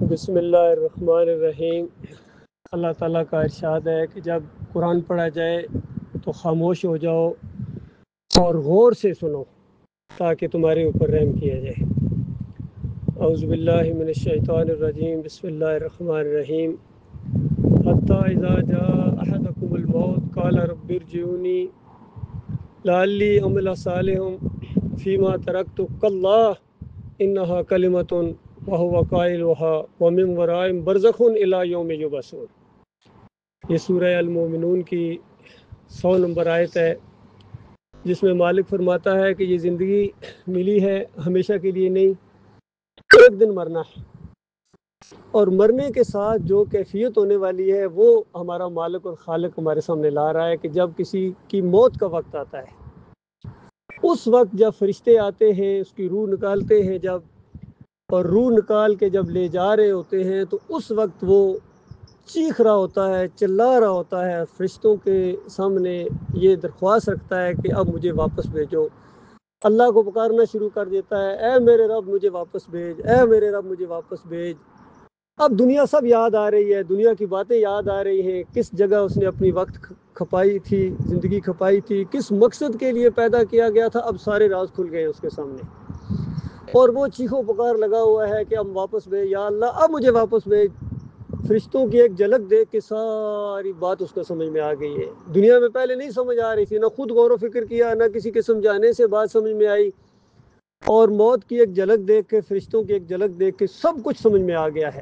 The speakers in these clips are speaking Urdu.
بسم اللہ الرحمن الرحیم۔ اللہ تعالیٰ کا ارشاد ہے کہ جب قرآن پڑھا جائے تو خاموش ہو جاؤ اور غور سے سنو تاکہ تمہارے اوپر رحم کیا جائے۔ اعوذ باللہ من الشیطان الرجیم، بسم اللہ الرحمن الرحیم۔ حتی اذا جاء احدکم الموت قال رب ارجعونی لعلی اعمل صالحا فیما ترکت کلا انہا کلمۃ وہو قائلها ومن ورائہم برزخ الی یوم یبعثون۔ یہ سورہ المومنون کی 100 نمبر آیت ہے، جس میں مالک فرماتا ہے کہ یہ زندگی ملی ہے ہمیشہ کے لیے نہیں، ایک دن مرنا ہے، اور مرنے کے ساتھ جو کیفیت ہونے والی ہے وہ ہمارا مالک اور خالق ہمارے سامنے لا رہا ہے کہ جب کسی کی موت کا وقت آتا ہے، اس وقت جب فرشتے آتے ہیں اس کی روح نکالتے ہیں، جب اور روح نکال کے جب لے جا رہے ہوتے ہیں تو اس وقت وہ چیخ رہا ہوتا ہے، چلا رہا ہوتا ہے، فرشتوں کے سامنے یہ درخواست رکھتا ہے کہ اب مجھے واپس بھیجو۔ اللہ کو پکارنا شروع کر دیتا ہے، اے میرے رب مجھے واپس بھیج، اے میرے رب مجھے واپس بھیج۔ اب دنیا سب یاد آ رہی ہے، دنیا کی باتیں یاد آ رہی ہیں، کس جگہ اس نے اپنی وقت کھپائی تھی، زندگی کھپائی تھی، کس مقصد کے لیے پیدا کیا گیا تھا، اب سارے راز کھل گئے اس کے سامنے، اور وہ چیخو پکار لگا ہوا ہے کہ اب واپس بھیج یا اللہ، اب مجھے واپس بھیج۔ فرشتوں کی ایک جھلک دیکھ کے ساری بات اس کو سمجھ میں آ گئی ہے۔ دنیا میں پہلے نہیں سمجھ آ رہی تھی، نہ خود غور و فکر کیا، نہ کسی کے سمجھانے سے بات سمجھ میں آئی، اور موت کی ایک جھلک دیکھ کے، فرشتوں کی ایک جھلک دیکھ کے سب کچھ سمجھ میں آ گیا ہے،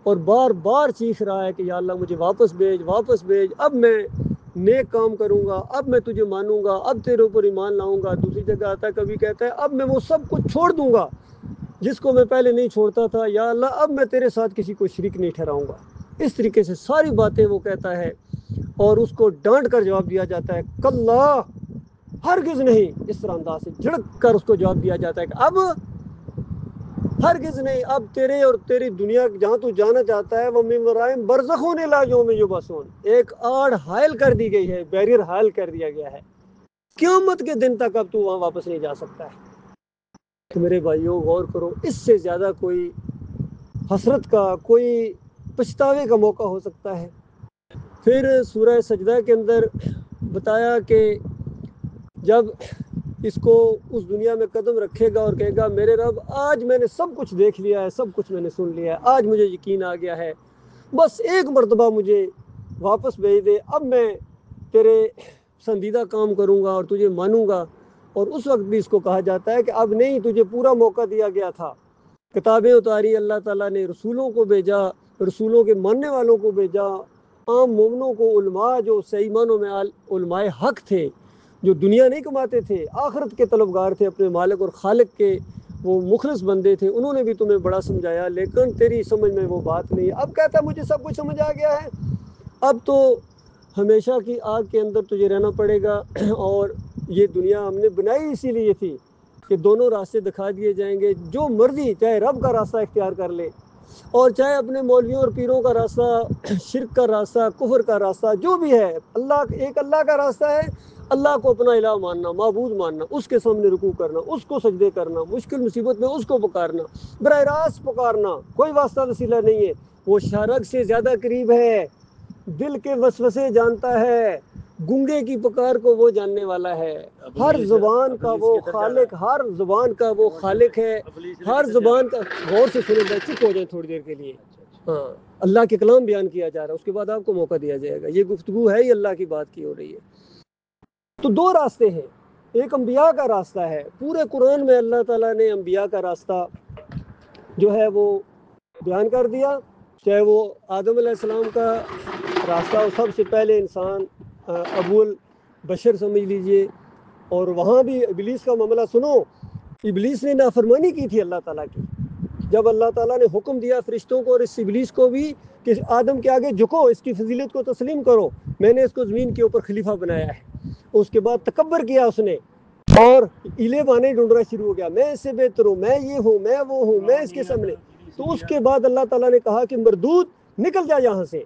اور بار بار چیخ رہا ہے کہ یا اللہ مجھے واپس بھیج، واپس بھیج، اب میں نیک کام کروں گا، اب میں تجھے مانوں گا، اب تیرے اوپر ایمان لاؤں گا۔ دوسری جگہ آتا ہے، کبھی کہتا ہے اب میں وہ سب کچھ چھوڑ دوں گا جس کو میں پہلے نہیں چھوڑتا تھا، یا اللہ اب میں تیرے ساتھ کسی کو شریک نہیں ٹھہراؤں گا۔ اس طریقے سے ساری باتیں وہ کہتا ہے، اور اس کو ڈانٹ کر جواب دیا جاتا ہے کلا، ہرگز نہیں۔ اس طرح انداز سے جھڑک کر اس کو جواب دیا جاتا ہے کہ اب ہرگز نہیں، اب تیرے اور تیری دنیا جہاں تو جانا چاہتا ہے، وہ من ورائہم برزخ الی یوم یبعثون، ایک آڑ حائل کر دی گئی ہے، بیریئر حائل کر دیا گیا ہے، قیامت کے دن تک اب تو وہاں واپس نہیں جا سکتا ہے۔ تو میرے بھائیوں غور کرو، اس سے زیادہ کوئی حسرت کا، کوئی پچھتاوے کا موقع ہو سکتا ہے؟ پھر سورہ سجدہ کے اندر بتایا کہ جب اس کو اس دنیا میں قدم رکھے گا اور کہے گا میرے رب آج میں نے سب کچھ دیکھ لیا ہے، سب کچھ میں نے سن لیا ہے، آج مجھے یقین آ گیا ہے، بس ایک مرتبہ مجھے واپس بھیج دے، اب میں تیرے پسندیدہ کام کروں گا اور تجھے مانوں گا۔ اور اس وقت بھی اس کو کہا جاتا ہے کہ اب نہیں، تجھے پورا موقع دیا گیا تھا، کتابیں اتاری، اللہ تعالیٰ نے رسولوں کو بھیجا، رسولوں کے ماننے والوں کو بھیجا، عام مومنوں کو، علماء جو صحیح معنوں میں علماء حق تھے، جو دنیا نہیں کماتے تھے، آخرت کے طلبگار تھے، اپنے مالک اور خالق کے وہ مخلص بندے تھے، انہوں نے بھی تمہیں بڑا سمجھایا، لیکن تیری سمجھ میں وہ بات نہیں۔ اب کہتا ہے مجھے سب کچھ سمجھ آ گیا ہے، اب تو ہمیشہ کی آگ کے اندر تجھے رہنا پڑے گا، اور یہ دنیا ہم نے بنائی اسی لیے تھی کہ دونوں راستے دکھا دیے جائیں گے، جو مرضی چاہے رب کا راستہ اختیار کر لے، اور چاہے اپنے مولویوں اور پیروں کا راستہ، شرک کا راستہ، کفر کا راستہ، جو بھی ہے، ایک اللہ کا راستہ ہے، اللہ کو اپنا الہ ماننا، معبود ماننا، اس کے سامنے رکوع کرنا، اس کو سجدے کرنا، مشکل مصیبت میں اس کو پکارنا، براہ راست پکارنا، کوئی واسطہ وسیلہ نہیں ہے، وہ شرک سے زیادہ قریب ہے، دل کے وسوسے جانتا ہے، گنگے کی پکار کو وہ جاننے والا ہے، ہر زبان کا وہ خالق، ہر زبان کا وہ خالق ہے، ہر زبان کا۔ غور سے سنیں، چپ ہو جائیں تھوڑی دیر کے لیے، ہاں، اللہ کے کلام بیان کیا جا رہا ہے، اس کے بعد آپ کو موقع دیا جائے گا، یہ گفتگو ہے ہی اللہ کی بات کی ہو رہی ہے۔ تو دو راستے ہیں، ایک انبیاء کا راستہ ہے، پورے قرآن میں اللہ تعالیٰ نے انبیاء کا راستہ جو ہے وہ بیان کر دیا، چاہے وہ آدم علیہ السلام کا راستہ، سب سے پہلے انسان، ابو البشر سمجھ لیجئے، اور وہاں بھی ابلیس کا معاملہ سنو، ابلیس نے نافرمانی کی تھی اللہ تعالیٰ کی، جب اللہ تعالیٰ نے حکم دیا فرشتوں کو اور اس ابلیس کو بھی کہ آدم کے آگے جھکو، اس کی فضیلت کو تسلیم کرو، میں نے اس کو زمین کے اوپر خلیفہ بنایا ہے، اس کے بعد تکبر کیا اس نے، اور ایلے بانے ڈھونڈنا شروع ہو گیا، میں اس سے بہتر ہوں، میں یہ ہوں، میں وہ ہوں، میں اس کے سامنے۔ تو اس کے بعد اللہ تعالیٰ نے کہا کہ مردود نکل جا یہاں سے،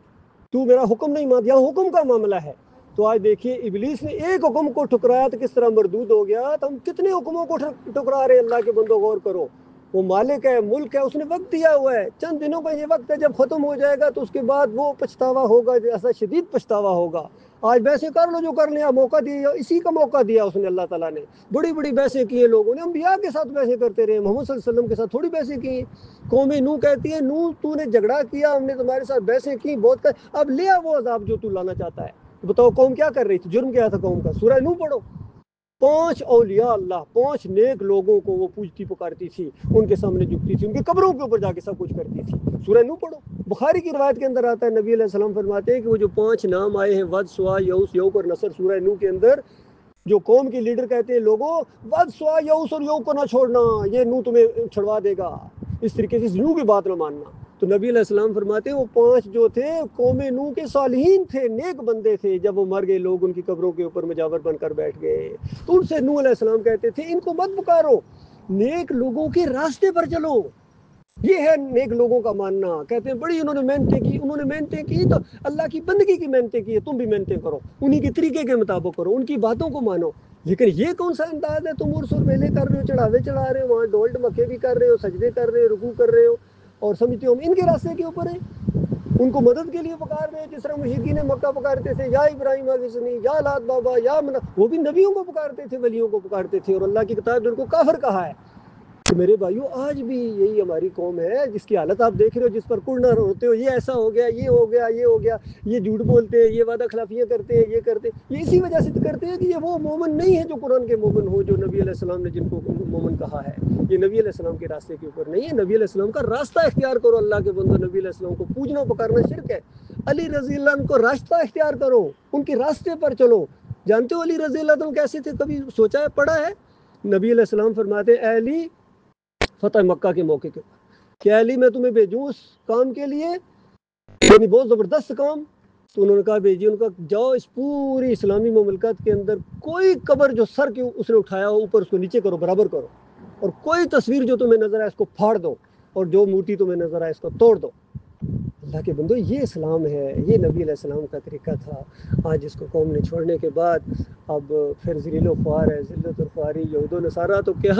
تو میرا حکم نہیں مانتا، یہاں حکم کا معاملہ ہے۔ تو آج دیکھیے ابلیس نے ایک حکم کو ٹھکرایا تو کس طرح مردود ہو گیا، تو ہم کتنے حکموں کو ٹھکرا رہے ہیں اللہ کے بندو، غور کرو۔ وہ مالک ہے، ملک ہے، اس نے وقت دیا ہوا ہے، چند دنوں کا یہ وقت ہے، جب ختم ہو جائے گا تو اس کے بعد وہ پچھتاوا ہوگا، ایسا شدید پچھتاوا ہوگا۔ آج بحثیں کر لو جو کر لیا، موقع دیا، اسی کا موقع دیا اس نے اللہ تعالیٰ نے۔ بڑی بڑی بحثیں کی ہیں لوگوں نے، انبیاء کے ساتھ بحثیں کرتے رہے، محمد صلی اللہ علیہ وسلم کے ساتھ تھوڑی بحثیں کی۔ قوم نوح کہتی ہے نوح تو نے جھگڑا کیا، ہم نے تمہارے ساتھ بحثیں کی بہت اب لیا وہ عذاب جو تو لانا چاہتا ہے۔ بتاؤ قوم کیا کر رہی تھی، جرم کیا تھا قوم کا؟ سورہ نوح پڑھو۔ 5 اولیاء اللہ، 5 نیک لوگوں کو وہ پوجتی پکارتی تھی، ان کے سامنے جھکتی تھی، ان کی قبروں کے اوپر جا کے سب کچھ کرتی تھی۔ سورہ نوح پڑھو۔ بخاری کی روایت کے اندر آتا ہے، نبی علیہ السلام فرماتے ہیں کہ وہ جو 5 نام آئے ہیں ود، سوا، یعوث، یعوق اور نصر، سورہ نوح کے اندر جو قوم کے لیڈر کہتے ہیں لوگوں ود، سوا، یعوث اور یعوق کو نہ چھوڑنا، یہ نوح تمہیں چھڑوا دے گا، اس طریقے سے نوح کی بات نہ ماننا۔ تو نبی علیہ السلام فرماتے ہیں وہ 5 جو تھے قوم نوح کے صالحین تھے، نیک بندے تھے، جب وہ مر گئے لوگ ان کی قبروں کے اوپر مجاور بن کر بیٹھ گئے۔ تو ان سے نوح علیہ السلام کہتے تھے ان کو مت پکارو، نیک لوگوں کے راستے پر چلو، یہ ہے نیک لوگوں کا ماننا۔ کہتے ہیں بڑی انہوں نے محنتیں کی تو اللہ کی بندگی کی محنتیں کی، تم بھی محنتیں کرو، انہی کے طریقے کے مطابق کرو، ان کی باتوں کو مانو۔ لیکن یہ کون سا انداز ہے، تم عرس اور میلے کر رہے ہو، چڑھاوے چڑھا رہے ہو، وہاں ڈول ڈمکے بھی کر رہے ہو، سجدے کر رہے ہو، رکوع کر رہے ہو، اور سمجھتے ہو ہم ان کے راستے کے اوپر ہیں، ان کو مدد کے لیے پکار رہے ہیں، جس طرح مشرکین مکہ پکارتے تھے یا ابراہیم حافظنی یا لات بابا یا وہ بھی نبیوں کو پکارتے تھے، ولیوں کو پکارتے تھے، اور اللہ کی کتاب نے ان کو کافر کہا ہے۔ تو میرے بھائیو آج بھی یہی ہماری قوم ہے جس کی حالت آپ دیکھ رہے ہو، جس پر کڑنا ہوتے ہو، یہ ایسا ہو گیا، یہ ہو گیا، یہ ہو گیا، یہ جھوٹ بولتے ہیں، یہ وعدہ خلافیاں کرتے ہیں، یہ کرتے ہیں، یہ اسی وجہ سے کرتے ہیں کہ یہ وہ مومن نہیں ہے جو قرآن کے مومن ہو، جو نبی علیہ السلام نے جن کو مومن کہا ہے، یہ نبی علیہ السلام کے راستے کے اوپر نہیں ہے۔ نبی علیہ السلام کا راستہ اختیار کرو، اللہ کے بندو، نبی علیہ السلام کو پوجنا پکارنا شرک ہے۔ علی رضی اللہ عنہ کو راستہ اختیار کرو، ان کے راستے پر چلو۔ جانتے ہو علی رضی اللہ عنہ کیسے تھے، کبھی سوچا ہے، پڑھا ہے؟ نبی علیہ السلام فرماتے ہیں اے علی، فتح مکہ کے موقع کے اوپر، کہ علی میں تمہیں بھیجوں اس کام کے لیے، یعنی بہت زبردست کام۔ تو انہوں نے کہا بھیجیے، ان کا جاؤ اس پوری اسلامی مملکت کے اندر کوئی قبر جو سر کے اس نے اٹھایا ہو اوپر اس کو نیچے کرو، برابر کرو، اور کوئی تصویر جو تمہیں نظر آئے اس کو پھاڑ دو، اور جو مورتی تمہیں نظر آئے اس کو توڑ دو۔ اللہ کے بندو یہ اسلام ہے، یہ نبی علیہ السلام کا طریقہ تھا۔ آج اس کو قوم نے چھوڑنے کے بعد اب پھر ذلیل و خوار ہے، ذلت و خواری، یہود و نصارہ تو کیا،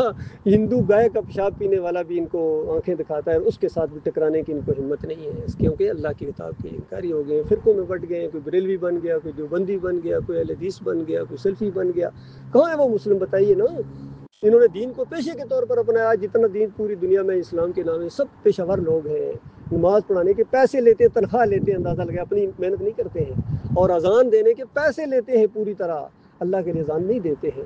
ہندو گائے کا پیشاب پینے والا بھی ان کو آنکھیں دکھاتا ہے، اس کے ساتھ بھی ٹکرانے کی ان کو ہمت نہیں ہے، کیونکہ اللہ کی کتاب کی انکاری ہو گئے، فرقوں میں بٹ گئے، کوئی بریلوی بن گیا، کوئی دیوبندی بن گیا، کوئی اہل حدیث بن گیا، کوئی سلفی بن گیا۔ کہاں ہے وہ مسلم، بتائیے نا۔ انہوں نے دین کو پیشے کے طور پر اپنایا، جتنا دین پوری دنیا میں اسلام کے نام ہے سب پیشہ ور لوگ ہیں، نماز پڑھانے کے پیسے لیتے ہیں، تنخواہ لیتے ہیں، اندازہ لگا، اپنی محنت نہیں کرتے ہیں، اور اذان دینے کے پیسے لیتے ہیں پوری طرح، اللہ کے لیے اذان نہیں دیتے ہیں۔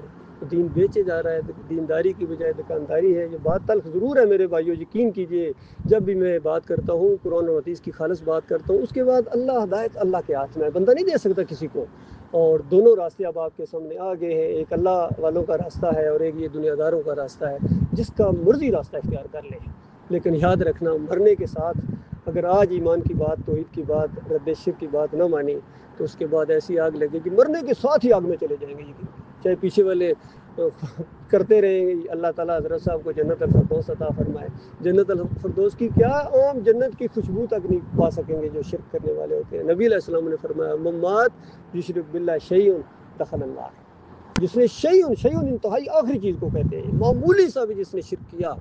دین بیچے جا رہا ہے، دینداری کی بجائے دکانداری ہے۔ یہ بات تلخ ضرور ہے میرے بھائیو، یقین کیجئے، جب بھی میں بات کرتا ہوں قرآن و حدیث کی خالص بات کرتا ہوں، اس کے بعد اللہ ہدایت اللہ کے ہاتھ میں ہے، بندہ نہیں دے سکتا کسی کو۔ اور دونوں راستے اب آپ کے سامنے آ گئے ہیں، ایک اللہ والوں کا راستہ ہے اور ایک یہ دنیا داروں کا راستہ ہے، جس کا مرضی راستہ اختیار کر لے۔ لیکن یاد رکھنا، مرنے کے ساتھ اگر آج ایمان کی بات، توحید کی بات، رد شرک کی بات نہ مانی تو اس کے بعد ایسی آگ لگے گی، مرنے کے ساتھ ہی آگ میں چلے جائیں گے، چاہے پیچھے والے کرتے رہیں گے۔ اللہ تعالیٰ حضرت صاحب کو جنت الفردوس عطا فرمائے۔ جنت الفردوس کی کیا، عام جنت کی خوشبو تک نہیں پا سکیں گے جو شرک کرنے والے ہوتے ہیں۔ نبی علیہ السلام نے فرمایا ممات یشرک باللہ شیء دخل النار، جس نے شیء انتہائی آخری چیز کو کہتے ہیں، معمولی سا بھی جس نے شرک کیا،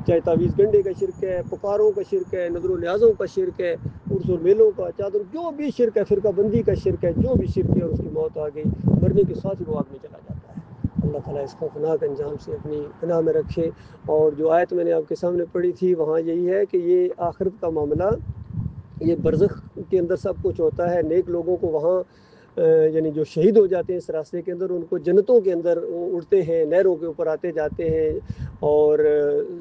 چاہے تعویذ گنڈے کا شرک ہے، پکاروں کا شرک ہے، نظر و نیازوں کا شرک ہے، عرس و میلوں کا، چادر، جو بھی شرک ہے، فرقہ بندی کا شرک ہے، جو بھی شرک ہے، اور اس کی موت آ گئی، مرنے کے ساتھ ہی وہ آگ میں چلا جاتا ہے۔ اللہ تعالیٰ اس کو خطرناک انجام سے اپنی پناہ میں رکھے۔ اور جو آیت میں نے آپ کے سامنے پڑھی تھی وہاں یہی ہے کہ یہ آخرت کا معاملہ، یہ برزخ کے اندر سب کچھ ہوتا ہے۔ نیک لوگوں کو وہاں یعنی جو شہید ہو جاتے ہیں اس راستے کے اندر، ان کو جنتوں کے اندر اڑتے ہیں، نہروں کے اوپر آتے جاتے ہیں، اور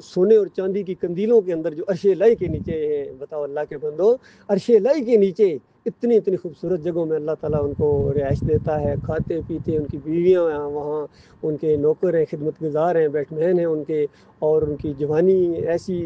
سونے اور چاندی کی قندیلوں کے اندر جو عرش الہی کے نیچے ہیں، بتاؤ اللہ کے بندو، عرش الہی کے نیچے اتنی خوبصورت جگہوں میں اللہ تعالیٰ ان کو رہائش دیتا ہے، کھاتے پیتے، ان کی بیویاں ہیں وہاں، ان کے نوکر ہیں، خدمت گزار ہیں، بیٹ مین ہیں ان کے، اور ان کی جوانی ایسی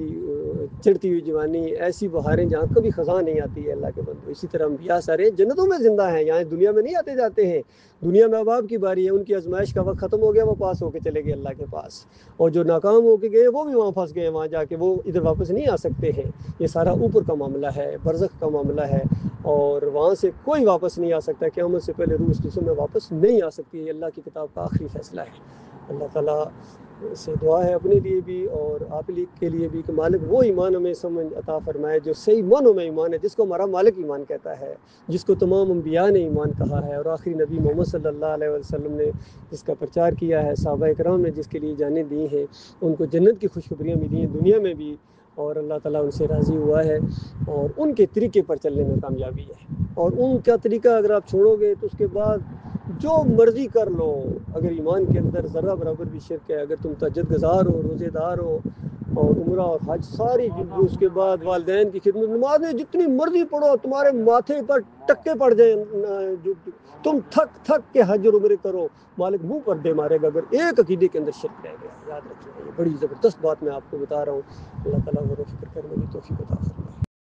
چڑھتی ہوئی جوانی، ایسی بہاریں جہاں کبھی خزاں نہیں آتی ہے اللہ کے بندو۔ اسی طرح انبیاء سارے جنتوں میں زندہ ہیں، یہاں دنیا میں نہیں آتے جاتے ہیں۔ دنیا میں اب آپ کی باری ہے، ان کی آزمائش کا وقت ختم ہو گیا، وہ پاس ہو کے چلے گئے اللہ کے پاس، اور جو ناکام ہو کے گئے وہ بھی وہاں پھنس گئے، وہاں جا کے وہ ادھر واپس نہیں آ سکتے ہیں۔ یہ سارا اوپر کا معاملہ ہے، برزخ کا معاملہ ہے، اور وہاں سے کوئی واپس نہیں آ سکتا، قیامت سے پہلے روح اس جسم میں واپس نہیں آ سکتی۔ یہ اللہ کی کتاب کا آخری فیصلہ ہے۔ اللہ تعالیٰ سے دعا ہے اپنے لیے بھی اور آپ کے لیے بھی کہ مالک وہ ایمان ہمیں سمجھ عطا فرمائے جو صحیح معنوں میں ایمان ہے، جس کو ہمارا مالک ایمان کہتا ہے، جس کو تمام انبیاء نے ایمان کہا ہے اور آخری نبی محمد صلی اللہ علیہ وسلم نے جس کا پرچار کیا ہے، صحابہ کرام نے جس کے لیے جانیں دی ہیں، ان کو جنت کی خوشخبریاں ملی ہیں دنیا میں بھی، اور اللہ تعالیٰ ان سے راضی ہوا ہے اور ان کے طریقے پر چلنے میں کامیابی ہے۔ اور ان کا طریقہ اگر آپ چھوڑو گے تو اس کے بعد جو مرضی کر لو، اگر ایمان کے اندر ذرہ برابر بھی شرک ہے، اگر تم تہجد گزار ہو، روزے دار ہو اور عمرہ اور حج ساری، اس کے بعد والدین کی خدمت، نمازیں جتنی مرضی پڑھو، تمہارے ماتھے پر ٹکے پڑ جائیں، تم تھک تھک کے حج اور عمرے کرو، مالک منہ پر دے مارے گا اگر ایک عقیدے کے اندر شرک رہ گیا۔ یاد رکھنا، یہ بڑی زبردست بات میں آپ کو بتا رہا ہوں۔ اللہ تعالیٰ غور و فکر کرنے کی توفیق عطا فرمائے۔